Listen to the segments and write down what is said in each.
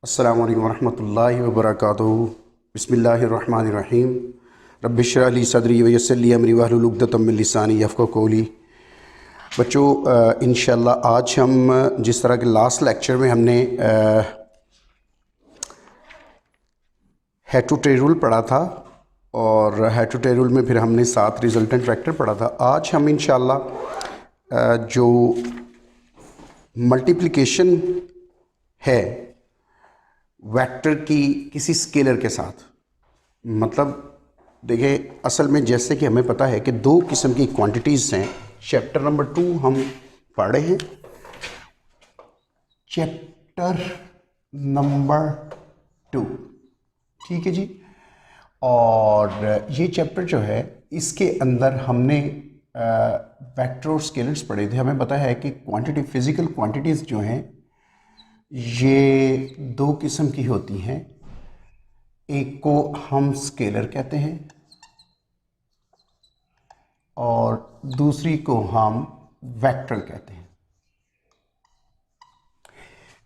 अस्सलामु अलैकुम वरहमतुल्लाहि वबरकातुहू। बिस्मिल्लाहिर्रहमानिर्रहीम। रब्बि इश्रह ली सदरी व यस्सिर ली अमरी वहलुल उक़दतम मिन लिसानी यफ़क़हू क़ौली। बच्चों, इंशाअल्लाह आज हम जिस तरह के लास्ट लेक्चर में हमने हेटुटे रूल पढ़ा था और हेटुटे रूल में फिर हमने 7 रिजल्टेंट वेक्टर पढ़ा था। आज हम इंशाअल्लाह जो मल्टीप्लिकेशन है वेक्टर की किसी स्केलर के साथ, मतलब देखिए असल में जैसे कि हमें पता है कि 2 किस्म की क्वांटिटीज़ हैं। चैप्टर नंबर 2 हम पढ़ रहे हैं। चैप्टर नंबर 2, ठीक है जी। और ये चैप्टर जो है इसके अंदर हमने वेक्टर और स्केलर्स पढ़े थे। हमें पता है कि क्वांटिटी, फिज़िकल क्वांटिटीज़ जो हैं ये 2 किस्म की होती हैं। एक को हम स्केलर कहते हैं और दूसरी को हम वेक्टर कहते हैं।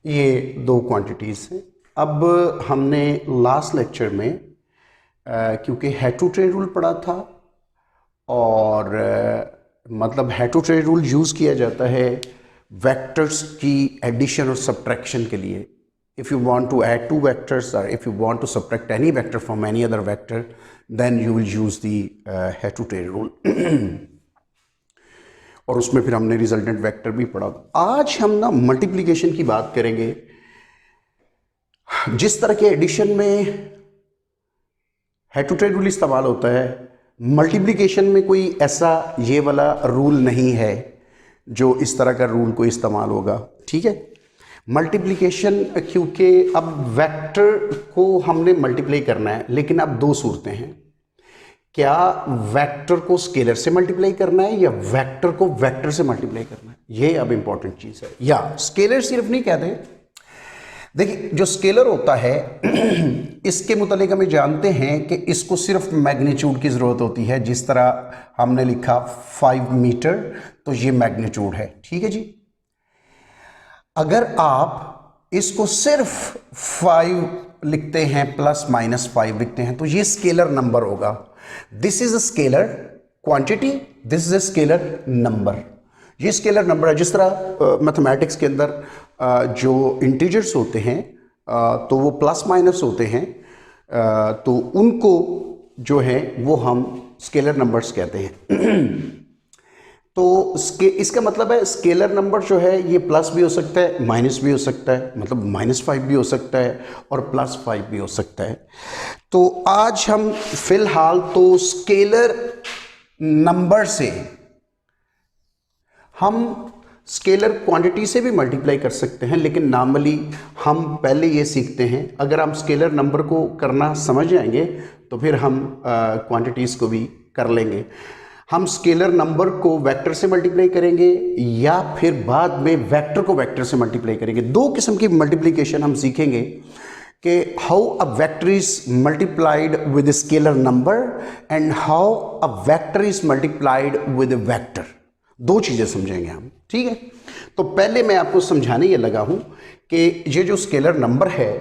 ये 2 क्वांटिटीज़ हैं। अब हमने लास्ट लेक्चर में क्योंकि हेटुटे रूल पढ़ा था और मतलब हेटुटे रूल यूज़ किया जाता है वेक्टर्स की एडिशन और सब्ट्रैक्शन के लिए। If you want to add 2 vectors और if you want to subtract any vector from any other vector then you will use the head to tail rule. और उसमें फिर हमने रिजल्टेंट वेक्टर भी पढ़ा। आज हम ना मल्टीप्लिकेशन की बात करेंगे। जिस तरह के एडिशन में हेटुटे रूल इस्तेमाल होता है, मल्टीप्लिकेशन में कोई ऐसा ये वाला रूल नहीं है जो इस तरह का रूल को इस्तेमाल होगा, ठीक है। मल्टीप्लिकेशन क्योंकि अब वेक्टर को हमने मल्टीप्लाई करना है, लेकिन अब 2 सूरतें हैं। क्या वेक्टर को स्केलर से मल्टीप्लाई करना है या वेक्टर को वेक्टर से मल्टीप्लाई करना है, ये अब इंपॉर्टेंट चीज़ है। या स्केलर सिर्फ नहीं कहते। देखिए जो स्केलर होता है इसके मुतालिक हमें जानते हैं कि इसको सिर्फ मैग्नीट्यूड की ज़रूरत होती है। जिस तरह हमने लिखा 5 मीटर, तो ये मैग्नीट्यूड है, ठीक है जी। अगर आप इसको सिर्फ 5 लिखते हैं प्लस माइनस 5 लिखते हैं तो ये स्केलर नंबर होगा। This is a scalar quantity, this is a scalar number. ये स्केलर नंबर है। जिस तरह मैथमेटिक्स के अंदर जो इंटीजर्स होते हैं तो वो प्लस माइनस होते हैं, तो उनको जो है वो हम स्केलर नंबर्स कहते हैं। तो इसका मतलब है स्केलर नंबर जो है ये प्लस भी हो सकता है, माइनस भी हो सकता है, मतलब -5 भी हो सकता है और +5 भी हो सकता है। तो आज हम फिलहाल तो स्केलर नंबर से हम स्केलर क्वांटिटी से भी मल्टीप्लाई कर सकते हैं, लेकिन नॉर्मली हम पहले ये सीखते हैं। अगर हम स्केलर नंबर को करना समझ जाएंगे तो फिर हम क्वांटिटीज़ को भी कर लेंगे। हम स्केलर नंबर को वेक्टर से मल्टीप्लाई करेंगे या फिर बाद में वेक्टर को वेक्टर से मल्टीप्लाई करेंगे। 2 किस्म की मल्टीप्लिकेशन हम सीखेंगे कि how a vector is multiplied with scalar number and how a vector is multiplied with vector. 2 चीज़ें समझेंगे हम, ठीक है। तो पहले मैं आपको समझाने ये लगा हूं कि ये जो स्केलर नंबर है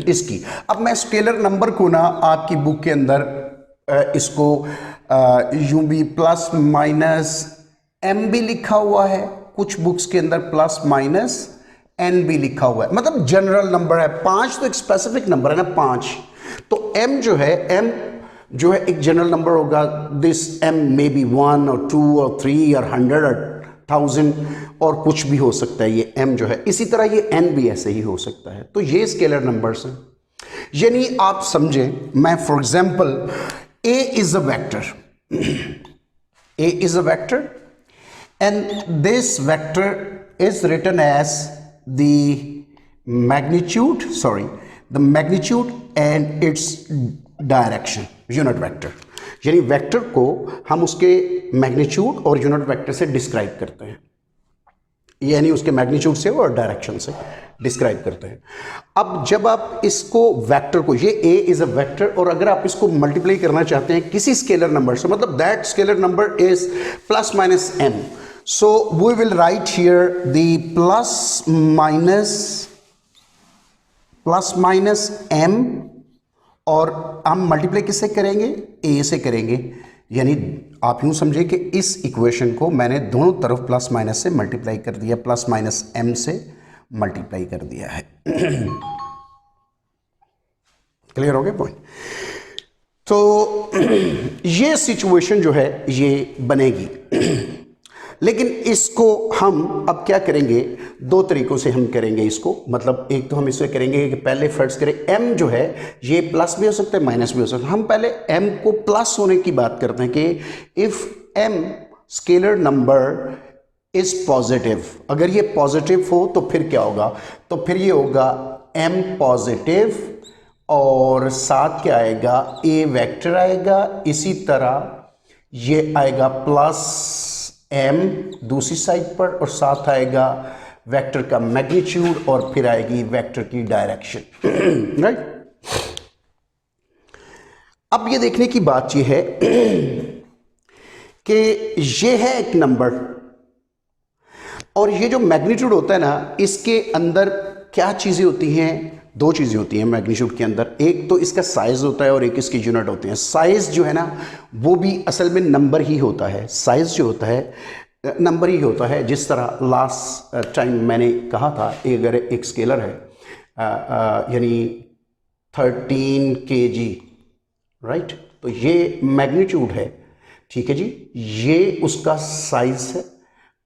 इसकी, अब मैं स्केलर नंबर को ना आपकी बुक के अंदर इसको यूं भी प्लस माइनस m भी लिखा हुआ है, कुछ बुक्स के अंदर प्लस माइनस n भी लिखा हुआ है, मतलब जनरल नंबर है। 5 तो एक स्पेसिफिक नंबर है ना, 5। तो m जो है, m जो है एक जनरल नंबर होगा। दिस m मे बी 1 और 2 और 3 और 100 और 1000 और कुछ भी हो सकता है ये m जो है। इसी तरह ये n भी ऐसे ही हो सकता है। तो ये स्केलर नंबर्स हैं। यानी आप समझें, मैं for example a is a vector, a is a vector and this vector is written as the magnitude and its direction, unit vector. यानी वेक्टर को हम उसके मैग्नीट्यूड और यूनिट वेक्टर से डिस्क्राइब करते हैं, यानी उसके मैग्नीट्यूड से और डायरेक्शन से डिस्क्राइब करते हैं। अब जब आप इसको वेक्टर को, ये a इज अ वेक्टर, और अगर आप इसको मल्टीप्लाई करना चाहते हैं किसी स्केलर नंबर से, मतलब that scalar number is plus minus m, so we will write here the plus minus plus minus m, और हम मल्टीप्लाई किससे करेंगे, a से करेंगे। यानी आप यूं समझिए कि इस इक्वेशन को मैंने दोनों तरफ प्लस माइनस से मल्टीप्लाई कर दिया, प्लस माइनस m से मल्टीप्लाई कर दिया है। क्लियर हो गया पॉइंट। तो ये सिचुएशन जो है ये बनेगी। लेकिन इसको हम अब क्या करेंगे, दो तरीकों से हम करेंगे इसको। मतलब एक तो हम इससे करेंगे कि पहले फर्स्ट करें m जो है ये प्लस भी हो सकता है माइनस भी हो सकता है। हम पहले m को प्लस होने की बात करते हैं कि if m scalar number is positive, अगर ये पॉजिटिव हो तो फिर क्या होगा, तो फिर ये होगा m पॉजिटिव और साथ क्या आएगा, a वेक्टर आएगा, इसी तरह ये आएगा प्लस m दूसरी साइड पर, और साथ आएगा वेक्टर का मैग्नीट्यूड और फिर आएगी वेक्टर की डायरेक्शन। राइट। अब ये देखने की बात ये है कि ये है एक नंबर, और ये जो मैग्नीट्यूड होता है ना, इसके अंदर क्या चीजें होती हैं, दो चीज़ें होती हैं मैग्नीट्यूड के अंदर। एक तो इसका साइज़ होता है और एक इसकी यूनिट होते हैं। साइज़ जो है ना वो भी असल में नंबर ही होता है, साइज़ जो होता है नंबर ही होता है। जिस तरह लास्ट टाइम मैंने कहा था, अगर एक स्केलर है यानी 13 kg, राइट, तो ये मैग्नीट्यूड है, ठीक है जी, ये उसका साइज़ है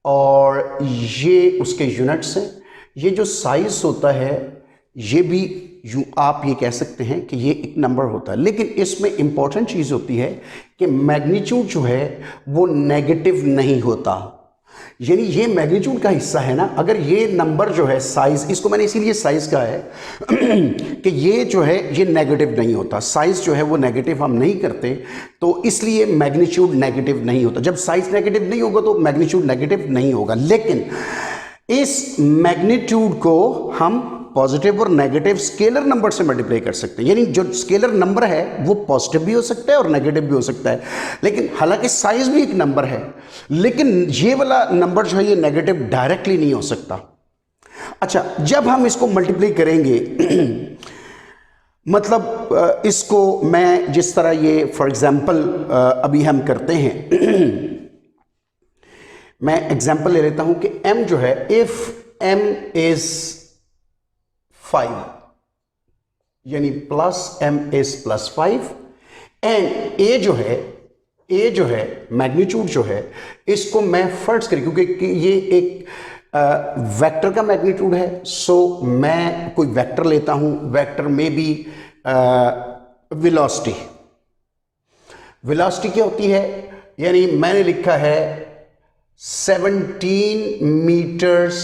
और ये उसके यूनिट्स हैं। ये जो साइज़ होता है ये भी यूँ आप ये कह सकते हैं कि ये एक नंबर होता है। लेकिन इसमें इंपॉर्टेंट चीज़ होती है कि मैग्नीट्यूड जो है वो नेगेटिव नहीं होता। यानी ये मैग्नीट्यूड का हिस्सा है ना, अगर ये नंबर जो है साइज़, इसको मैंने इसीलिए साइज़ कहा है कि ये जो है ये नेगेटिव नहीं होता। साइज़ जो है वो नेगेटिव हम नहीं करते, तो इसलिए मैग्नीट्यूड नेगेटिव नहीं होता। जब साइज़ नेगेटिव नहीं होगा तो मैग्नीट्यूड नेगेटिव नहीं होगा। लेकिन इस मैग्नीट्यूड को हम पॉजिटिव और नेगेटिव स्केलर नंबर से मल्टीप्लाई कर सकते हैं। यानी जो स्केलर नंबर है वो पॉजिटिव भी हो सकता है और नेगेटिव भी हो सकता है। लेकिन हालांकि साइज भी एक नंबर है, लेकिन ये वाला नंबर जो है ये नेगेटिव डायरेक्टली नहीं हो सकता। अच्छा, जब हम इसको मल्टीप्लाई करेंगे मतलब इसको मैं जिस तरह ये फॉर एग्जांपल अभी हम करते हैं मैं एग्जांपल ले लेता हूं कि m जो है, इफ m इज 5 यानी plus m is plus 5 and a जो है मैग्नीट्यूड जो है, इसको मैं फर्स्ट करें क्योंकि ये एक वेक्टर का मैग्नीट्यूड है। सो मैं कोई वेक्टर लेता हूं, वेक्टर में भी वेलोसिटी क्या होती है, यानी मैंने लिखा है 17 मीटर्स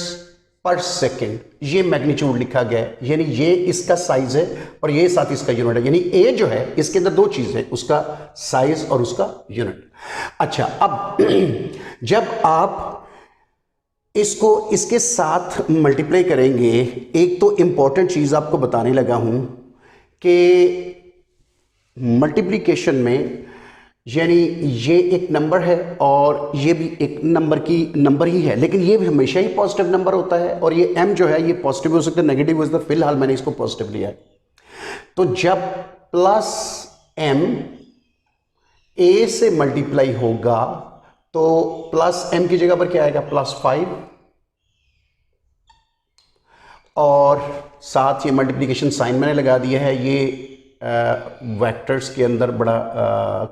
पर सेकेंड, ये मैग्नीट्यूड लिखा गया है। यानी ये इसका साइज है और ये साथ इसका यूनिट है। यानी ए जो है इसके अंदर दो चीज है, उसका साइज और उसका यूनिट। अच्छा, अब जब आप इसको इसके साथ मल्टीप्लाई करेंगे, एक तो इंपॉर्टेंट चीज आपको बताने लगा हूं कि मल्टीप्लिकेशन में यानी ये एक नंबर है और ये भी एक नंबर ही है, लेकिन ये भी हमेशा ही पॉजिटिव नंबर होता है। और ये m जो है ये पॉजिटिव हो सकता है, नेगेटिव हो सकता है। फिलहाल मैंने इसको पॉजिटिव लिया है। तो जब प्लस m a से मल्टीप्लाई होगा तो प्लस m की जगह पर क्या आएगा, प्लस 5, और साथ ये मल्टीप्लिकेशन साइन मैंने लगा दिया है। ये वेक्टर्स के अंदर बड़ा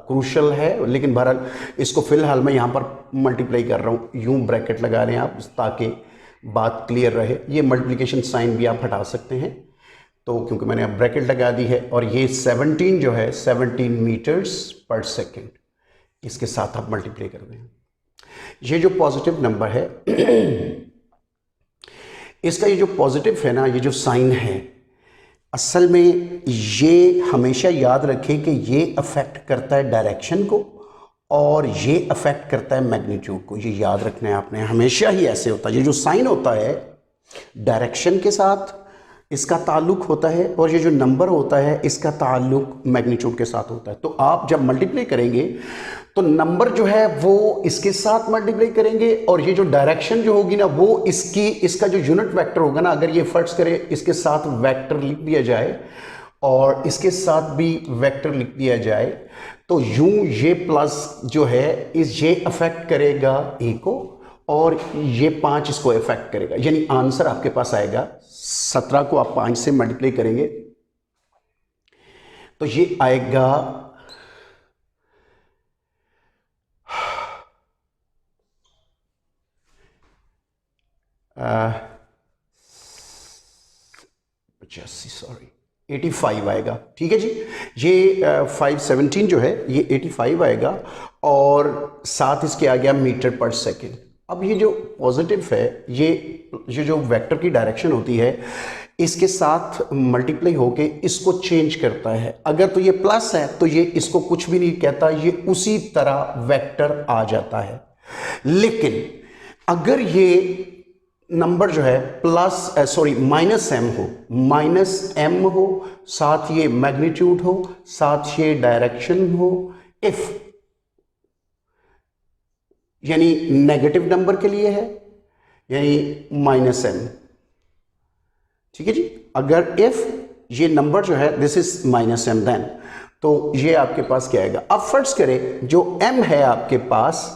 क्रूशल है, लेकिन बहरहाल इसको फिलहाल मैं यहाँ पर मल्टीप्लाई कर रहा हूँ। यूँ ब्रैकेट लगा रहे हैं आप ताकि बात क्लियर रहे। ये मल्टीप्लिकेशन साइन भी आप हटा सकते हैं, तो क्योंकि मैंने अब ब्रैकेट लगा दी है। और ये 17 जो है 17 मीटर्स पर सेकेंड, इसके साथ आप मल्टीप्लाई कर दें। ये जो पॉजिटिव नंबर है इसका ये जो पॉजिटिव है ना, ये जो साइन है, असल में ये हमेशा याद रखें कि ये अफेक्ट करता है डायरेक्शन को और ये अफेक्ट करता है मैग्नीट्यूड को। ये याद रखना है आपने, हमेशा ही ऐसे होता है। ये जो साइन होता है डायरेक्शन के साथ इसका ताल्लुक होता है, और ये जो नंबर होता है इसका ताल्लुक मैग्नीट्यूड के साथ होता है। तो आप जब मल्टीप्लाई करेंगे तो नंबर जो है वो इसके साथ मल्टीप्लाई करेंगे और ये जो डायरेक्शन जो होगी ना वो इसका जो यूनिट वेक्टर होगा ना, अगर ये फर्स्ट करे इसके साथ वेक्टर लिख दिया जाए और इसके साथ भी वेक्टर लिख दिया जाए तो यूं ये प्लस जो है ये अफेक्ट करेगा ए को और ये 5 इसको इफेक्ट करेगा, यानी आंसर आपके पास आएगा 17 को आप 5 से मल्टीप्लाई करेंगे तो ये आएगा 85 आएगा। ठीक है जी, ये 517 जो है ये 85 आएगा और साथ इसके आ गया मीटर पर सेकेंड। अब ये जो पॉजिटिव है ये जो वेक्टर की डायरेक्शन होती है इसके साथ मल्टीप्लाई होके इसको चेंज करता है। अगर तो ये प्लस है तो ये इसको कुछ भी नहीं कहता, ये उसी तरह वेक्टर आ जाता है। लेकिन अगर ये नंबर जो है माइनस एम हो, साथ ये मैग्नीट्यूड हो, साथ ये डायरेक्शन हो, इफ यानी नेगेटिव नंबर के लिए है यानी माइनस एम। ठीक है जी, अगर इफ ये नंबर जो है this is minus M then तो ये आपके पास क्या आएगा। अब फर्ज करें जो एम है आपके पास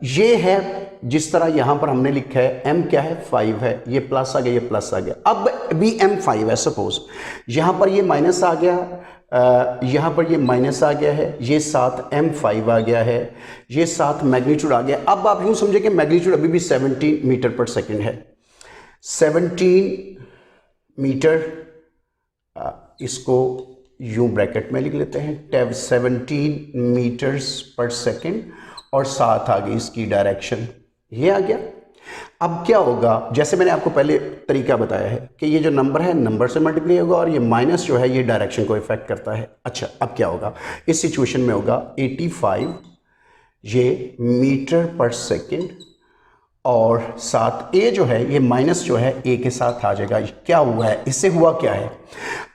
ये है जिस तरह यहां पर हमने लिखा है एम क्या है 5 है, ये प्लस आ गया, ये प्लस आ गया। अब भी एम 5 है, सपोज यहां पर ये माइनस आ गया, यहां पर ये माइनस आ गया है, ये साथ एम 5 आ गया है, ये साथ मैग्नीट्यूड आ गया। अब आप यूं समझे कि मैग्नीट्यूड अभी भी 17 मीटर पर सेकेंड है, 17 मीटर, इसको यूं ब्रैकेट में लिख लेते हैं 17 मीटर्स पर सेकेंड और साथ आ गई इसकी डायरेक्शन, ये आ गया। अब क्या होगा, जैसे मैंने आपको पहले तरीका बताया है कि ये जो नंबर है नंबर से मल्टीप्लाई होगा और ये माइनस जो है ये डायरेक्शन को इफेक्ट करता है। अच्छा, अब क्या होगा इस सिचुएशन में होगा 85 ये मीटर पर सेकेंड और साथ ए जो है ये माइनस जो है ए के साथ आ जाएगा। क्या हुआ है, इससे हुआ क्या है।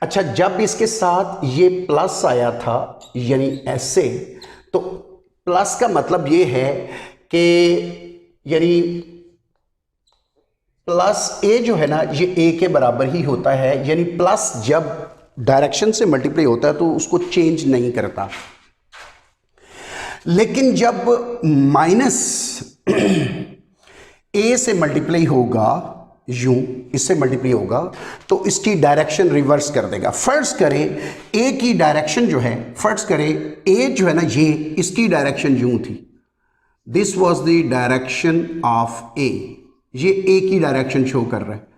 अच्छा, जब इसके साथ ये प्लस आया था यानी ऐसे, तो प्लस का मतलब ये है कि यानी प्लस ए जो है ना ये ए के बराबर ही होता है, यानी प्लस जब डायरेक्शन से मल्टीप्लाई होता है तो उसको चेंज नहीं करता। लेकिन जब माइनस ए से मल्टीप्लाई होगा, यूं इससे मल्टीप्लाई होगा तो इसकी डायरेक्शन रिवर्स कर देगा। फर्स्ट करें ए की डायरेक्शन जो है, फर्स्ट करें ए जो है ना ये इसकी डायरेक्शन यूं थी, this was the direction of A, ये ए की डायरेक्शन शो कर रहा है।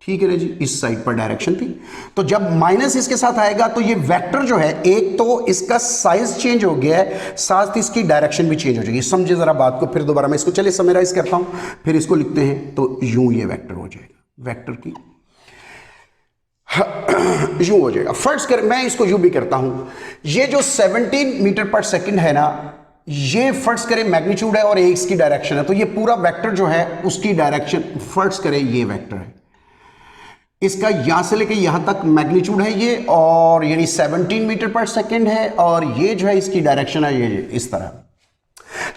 ठीक है ना जी, इस साइड पर डायरेक्शन थी। तो जब माइनस इसके साथ आएगा तो ये वेक्टर जो है एक तो इसका साइज चेंज हो गया है, साथ ही इसकी डायरेक्शन भी चेंज हो जाएगी। समझे जरा बात को, फिर दोबारा मैं इसको चलिए समराइज करता हूं, फिर इसको लिखते हैं तो यूं ये वेक्टर हो जाएगा, वेक्टर की यूं हो जाएगा। फर्स्ट कर मैं इसको यूं भी करता हूं, ये जो 17 मीटर पर सेकेंड है ना, ये फर्स्ट करें मैग्नीट्यूड है और ए इसकी डायरेक्शन है, तो ये पूरा वेक्टर जो है उसकी डायरेक्शन फर्स्ट करें ये वेक्टर है, इसका यहां से लेके यहां तक मैग्नीट्यूड है ये, और यानी 17 मीटर पर सेकेंड है, और ये जो है इसकी डायरेक्शन है ये इस तरह।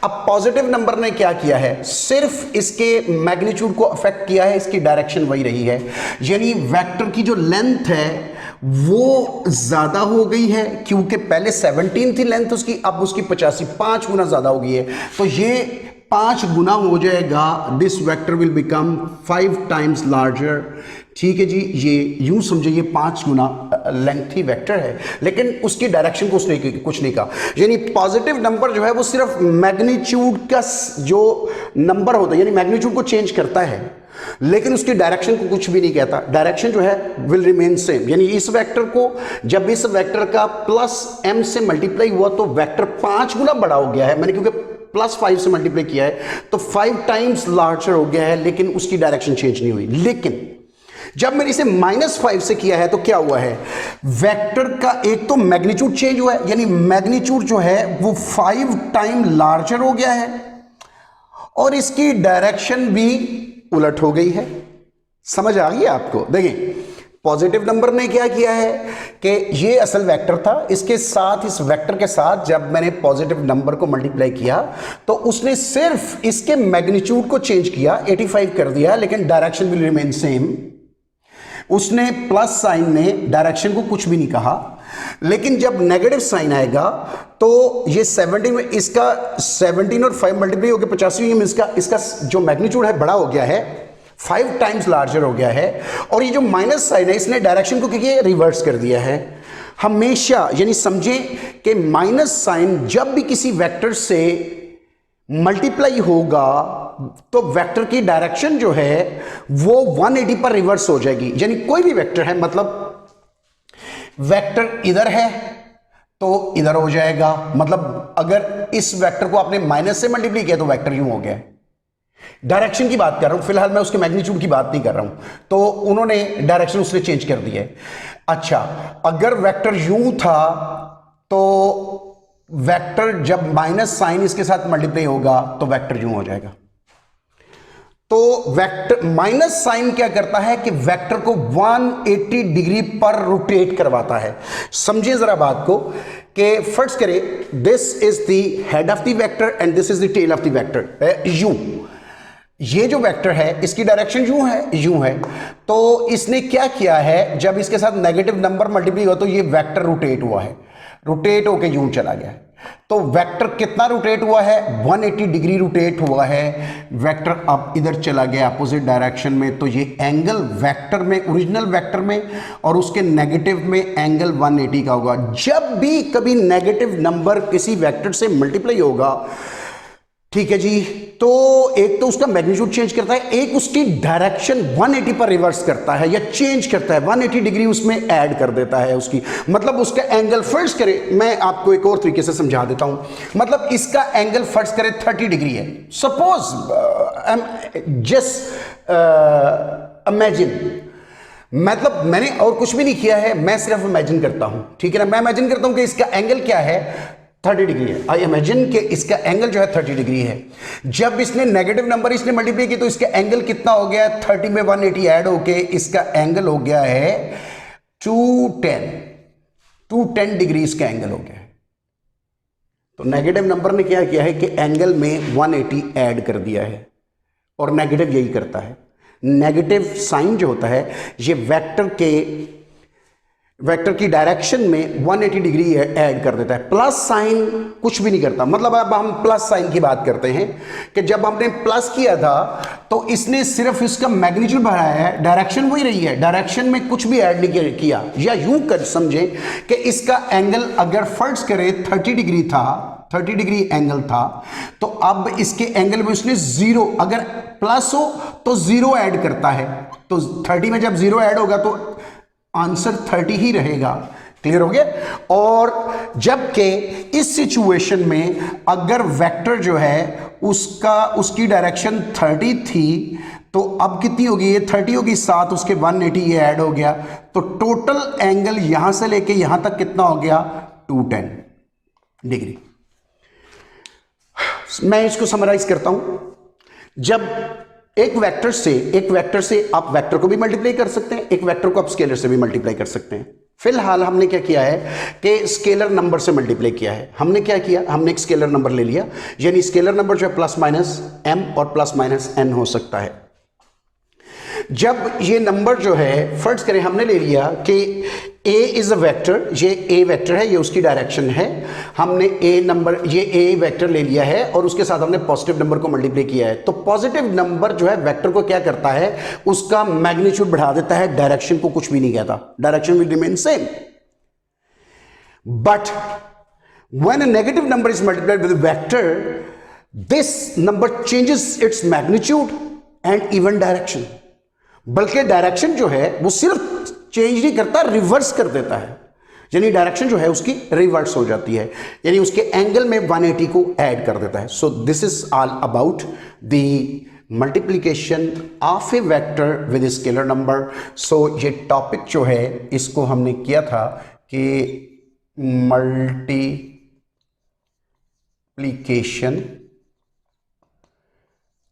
अब पॉजिटिव नंबर ने क्या किया है, सिर्फ इसके मैग्नीट्यूड को अफेक्ट किया है, इसकी डायरेक्शन वही रही है, यानी वेक्टर की जो लेंथ है वो ज्यादा हो गई है, क्योंकि पहले 17 थी लेंथ उसकी, अब उसकी 85 5 गुना ज्यादा हो गई है, तो ये 5 गुना हो जाएगा। This vector will become 5 times larger. ठीक है जी, ये यूं समझे ये 5 गुना लेंथी वेक्टर है, लेकिन उसकी डायरेक्शन को उसने कुछ नहीं कहा। यानी पॉजिटिव नंबर जो है वो सिर्फ मैग्नीट्यूड का जो नंबर होता है यानी मैग्नीट्यूड को चेंज करता है, लेकिन उसकी डायरेक्शन को कुछ भी नहीं कहता। डायरेक्शन जो है विल रिमेन सेम, यानी इस वेक्टर को जब इस वेक्टर का प्लस m से मल्टीप्लाई हुआ तो वेक्टर 5 गुना बड़ा हो गया है, मैंने क्योंकि प्लस 5 से मल्टीप्लाई किया है तो 5 टाइम्स लार्जर हो गया है, लेकिन उसकी डायरेक्शन चेंज नहीं हुई। लेकिन जब मैंने इसे -5 से किया है तो क्या हुआ है, वेक्टर का एक तो मैग्नीट्यूड चेंज हुआ है, यानी मैग्नीट्यूड जो है वो 5 टाइम लार्जर हो गया है, और इसकी डायरेक्शन भी उलट हो गई है। समझ आ गई आपको। देखिए पॉजिटिव नंबर ने क्या किया है कि ये असल वेक्टर था, इसके साथ इस वेक्टर के साथ जब मैंने पॉजिटिव नंबर को मल्टीप्लाई किया तो उसने सिर्फ इसके मैग्नीट्यूड को चेंज किया, 85 कर दिया, लेकिन डायरेक्शन विल रिमेन सेम। उसने प्लस साइन ने डायरेक्शन को कुछ भी नहीं कहा। लेकिन जब नेगेटिव साइन आएगा तो ये 17 में इसका 17 और 5 मल्टीप्लाई होकर 85 में इसका जो मैग्नीट्यूड है बड़ा हो गया है, 5 टाइम्स लार्जर हो गया है। और ये जो माइनस साइन है इसने डायरेक्शन को क्या रिवर्स कर दिया है। हमेशा यानी समझें कि माइनस साइन जब भी किसी वेक्टर से मल्टीप्लाई होगा तो वेक्टर की डायरेक्शन जो है वो 180 पर रिवर्स हो जाएगी। यानी कोई भी वेक्टर है, मतलब वेक्टर इधर है तो इधर हो जाएगा, मतलब अगर इस वेक्टर को आपने माइनस से मल्टीप्लाई किया तो वेक्टर यूं हो गया। डायरेक्शन की बात कर रहा हूं, फिलहाल मैं उसके मैग्नीट्यूड की बात नहीं कर रहा हूं। तो उन्होंने डायरेक्शन उसने चेंज कर दिया है। अच्छा, अगर वेक्टर यूं था तो वेक्टर जब माइनस साइन इसके साथ मल्टीप्लाई होगा तो वेक्टर यूं हो जाएगा। तो वेक्टर माइनस साइन क्या करता है कि वेक्टर को 180 डिग्री पर रोटेट करवाता है। समझिए जरा बात को कि फर्स्ट करें, this is the head of the vector and this is the tail of the vector U. ये जो वेक्टर है इसकी डायरेक्शन यूं है। तो इसने क्या किया है, जब इसके साथ नेगेटिव नंबर मल्टीप्लाई हुआ तो ये वेक्टर रोटेट हुआ है, रोटेट होके यूं चला गया है। तो वेक्टर कितना रोटेट हुआ है, 180 डिग्री रोटेट हुआ है। वेक्टर अब इधर चला गया अपोजिट डायरेक्शन में, तो ये एंगल वेक्टर में, ओरिजिनल वेक्टर में और उसके नेगेटिव में एंगल 180 का होगा। जब भी कभी नेगेटिव नंबर किसी वेक्टर से मल्टीप्लाई होगा, ठीक है जी, तो एक तो उसका मैग्नीट्यूड चेंज करता है, एक उसकी डायरेक्शन 180 पर रिवर्स करता है या चेंज करता है, 180 डिग्री उसमें ऐड कर देता है उसकी, मतलब उसका एंगल फर्स्ट करे, मैं आपको एक और तरीके से समझा देता हूं, मतलब इसका एंगल फर्स्ट करे 30 डिग्री है। सपोज जस्ट इमेजिन, मतलब मैंने और कुछ भी नहीं किया है, मैं सिर्फ इमेजिन करता हूं, ठीक है ना। मैं इमेजिन करता हूं कि इसका एंगल क्या है, 30 डिग्री है। आई इमेजिन कि इसका एंगल जो है 30 डिग्री है। जब इसने नेगेटिव नंबर इसने मल्टीप्लाई की तो इसका एंगल कितना हो गया, 30 में 180 ऐड होके इसका एंगल हो गया है 210 डिग्री इसका एंगल हो गया है। तो नेगेटिव नंबर ने क्या किया है कि एंगल में 180 ऐड कर दिया है, और नेगेटिव यही करता है। नेगेटिव साइन जो होता है ये वेक्टर की डायरेक्शन में 180 डिग्री ऐड कर देता है। प्लस साइन कुछ भी नहीं करता। मतलब अब हम प्लस साइन की बात करते हैं कि जब हमने प्लस किया था तो इसने सिर्फ इसका मैग्नीट्यूड बढ़ाया है, डायरेक्शन वही रही है, डायरेक्शन में कुछ भी ऐड नहीं किया। या यूं कर समझें कि इसका एंगल अगर फर्ज करे 30 डिग्री था, 30 डिग्री एंगल था, तो अब इसके एंगल में उसने जीरो, अगर प्लस हो तो जीरो ऐड करता है, तो 30 में जब जीरो ऐड होगा तो आंसर 30 ही रहेगा। क्लियर हो गया। और जबकि इस सिचुएशन में अगर वेक्टर जो है उसकी डायरेक्शन 30 थी तो अब कितनी होगी, ये 30 होगी, साथ उसके 180 ये ऐड हो गया, तो टोटल एंगल यहां से लेके यहां तक कितना हो गया, 210 डिग्री। मैं इसको समराइज करता हूं। जब एक वेक्टर से आप वेक्टर को भी मल्टीप्लाई कर सकते हैं, एक वेक्टर को आप स्केलर से भी मल्टीप्लाई कर सकते हैं। फिलहाल हमने क्या किया है कि स्केलर नंबर से मल्टीप्लाई किया है। हमने क्या किया, हमने एक स्केलर नंबर ले लिया, यानी स्केलर नंबर जो है प्लस माइनस m और प्लस माइनस n हो सकता है। जब ये नंबर जो है फर्ज करें हमने ले लिया कि a इज अ वेक्टर, ये a वेक्टर है, ये उसकी डायरेक्शन है, हमने ये a वेक्टर ले लिया है और उसके साथ हमने पॉजिटिव नंबर को मल्टीप्लाई किया है। तो पॉजिटिव नंबर जो है वेक्टर को क्या करता है, उसका मैग्नीट्यूड बढ़ा देता है, डायरेक्शन को कुछ भी नहीं कहता, direction will remain same. But when a negative number is multiplied with vector, this number changes its magnitude and even direction. बल्कि डायरेक्शन जो है वो सिर्फ चेंज नहीं करता, रिवर्स कर देता है, यानी डायरेक्शन जो है उसकी रिवर्स हो जाती है, यानी उसके एंगल में 180 को ऐड कर देता है। So this is all about the multiplication of a vector with scalar number. सो ये टॉपिक जो है इसको हमने किया था कि multiplication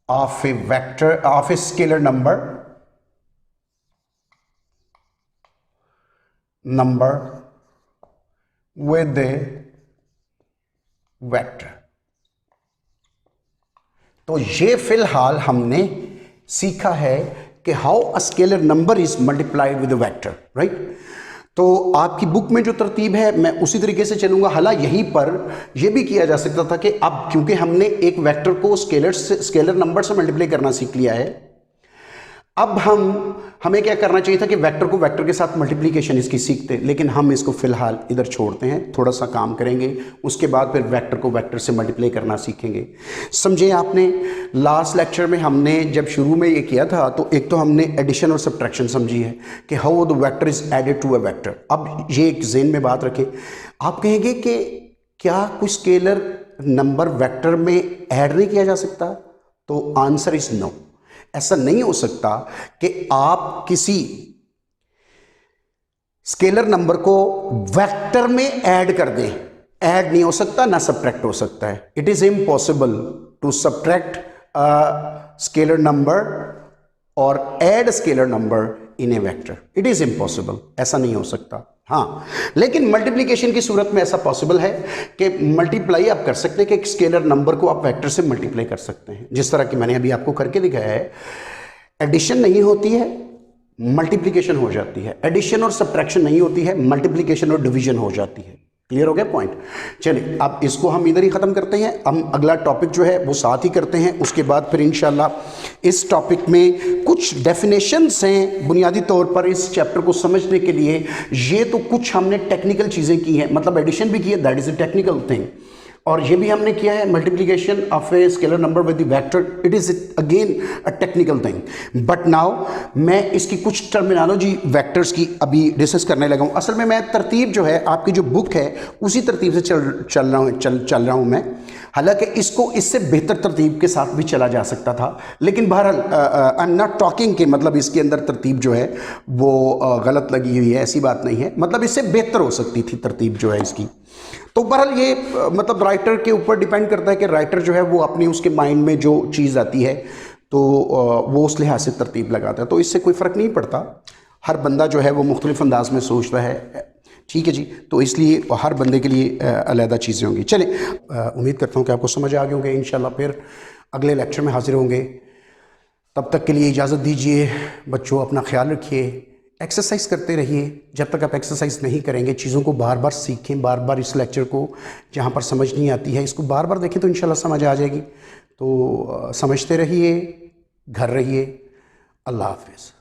of a vector of a scalar number number with a vector. तो ये फिलहाल हमने सीखा है कि how a scalar number is multiplied with a vector, right. तो आपकी बुक में जो तरतीब है मैं उसी तरीके से चलूंगा। हालांकि यहीं पर यह भी किया जा सकता था कि अब क्योंकि हमने एक वेक्टर को स्केलर नंबर से मल्टीप्लाई करना सीख लिया है, अब हमें क्या करना चाहिए था कि वेक्टर को वेक्टर के साथ मल्टीप्लिकेशन इसकी सीखते, लेकिन हम इसको फिलहाल इधर छोड़ते हैं, थोड़ा सा काम करेंगे, उसके बाद फिर वेक्टर को वेक्टर से मल्टीप्लाई करना सीखेंगे। समझे आपने? लास्ट लेक्चर में हमने जब शुरू में ये किया था तो एक तो हमने एडिशन और सब्ट्रैक्शन समझी है कि how the vector is added to a vector. अब ये एक ज़हन में बात रखें, आप कहेंगे कि क्या कुछ स्केलर नंबर वेक्टर में ऐड नहीं किया जा सकता? तो आंसर इज नो। ऐसा नहीं हो सकता कि आप किसी स्केलर नंबर को वेक्टर में ऐड कर दें। ऐड नहीं हो सकता, ना सब्ट्रैक्ट हो सकता है। It is impossible to subtract a scalar number और add scalar number in a vector. It is impossible, ऐसा नहीं हो सकता। हाँ, लेकिन मल्टीप्लिकेशन की सूरत में ऐसा पॉसिबल है कि मल्टीप्लाई आप कर सकते हैं कि एक स्केलर नंबर को आप वेक्टर से मल्टीप्लाई कर सकते हैं, जिस तरह की मैंने अभी आपको करके दिखाया है। एडिशन नहीं होती है, मल्टीप्लिकेशन हो जाती है। एडिशन और सब्ट्रैक्शन नहीं होती है, मल्टीप्लिकेशन और डिवीजन हो जाती है। क्लियर हो गया पॉइंट? चलिए अब इसको हम इधर ही ख़त्म करते हैं। हम अगला टॉपिक जो है वो साथ ही करते हैं, उसके बाद फिर इंशाल्लाह इस टॉपिक में कुछ डेफिनेशंस हैं बुनियादी तौर पर इस चैप्टर को समझने के लिए। ये तो कुछ हमने टेक्निकल चीज़ें की हैं, मतलब एडिशन भी की है, that is a technical thing, और ये भी हमने किया है multiplication of a scalar number with the vector. It is again a technical thing. But now मैं इसकी कुछ टर्मिनोलॉजी वेक्टर्स की अभी डिस्कस करने लगा हूँ। असल में मैं तरतीब जो है आपकी जो बुक है उसी तरतीब से चल रहा हूँ मैं। हालांकि इसको इससे बेहतर तरतीब के साथ भी चला जा सकता था, लेकिन बहरहाल आई एम नॉट टॉकिंग कि मतलब इसके अंदर तरतीब जो है वो गलत लगी हुई है, ऐसी बात नहीं है। मतलब इससे बेहतर हो सकती थी तरतीब जो है इसकी। तो बहरहाल ये मतलब राइटर के ऊपर डिपेंड करता है कि राइटर जो है वो अपनी उसके माइंड में जो चीज़ आती है तो वो उस लिहाज से तरतीब लगाता है। तो इससे कोई फ़र्क नहीं पड़ता, हर बंदा जो है वो मुख्तलिफ अंदाज में सोचता है। ठीक है जी, तो इसलिए हर बंदे के लिए अलहदा चीज़ें होंगी। चलिए उम्मीद करता हूँ कि आपको समझ आ गए होंगे। इंशाल्लाह फिर अगले लेक्चर में हाजिर होंगे। तब तक के लिए इजाज़त दीजिए। बच्चों अपना ख्याल रखिए, एक्सरसाइज करते रहिए। जब तक आप एक्सरसाइज नहीं करेंगे, चीज़ों को बार बार सीखें, बार बार इस लेक्चर को जहाँ पर समझ नहीं आती है इसको बार बार देखें तो इंशाल्लाह समझ आ जाएगी। तो समझते रहिए, घर रहिए। अल्लाह हाफ़िज़।